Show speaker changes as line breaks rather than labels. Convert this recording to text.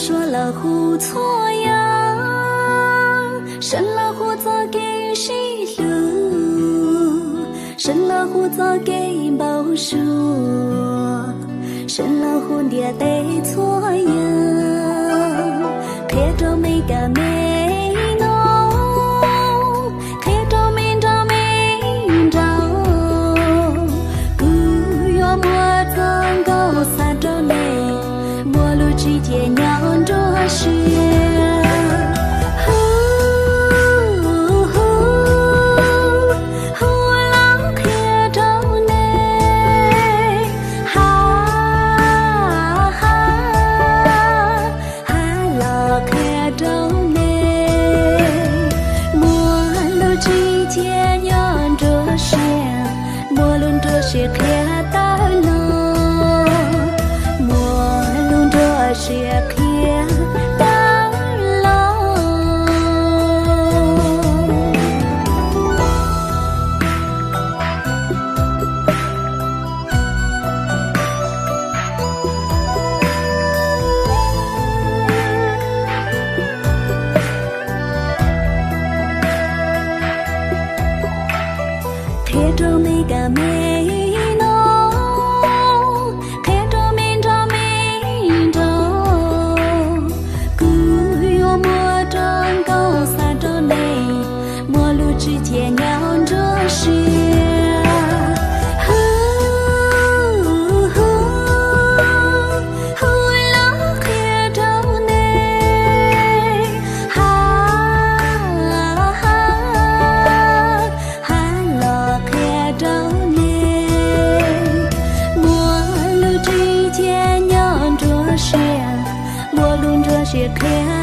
说了胡错呀，生了胡早给谁路？生了胡早给报数，生了胡爹得错呀，看着没个没弄，看着没着没着，古月莫曾高三着内，莫路之间娘着雪。是看到了，莫弄着是看到了。贴着每个美。之间娘着雪，了看着你，了看着你，陌路之间娘着雪，陌路着雪看。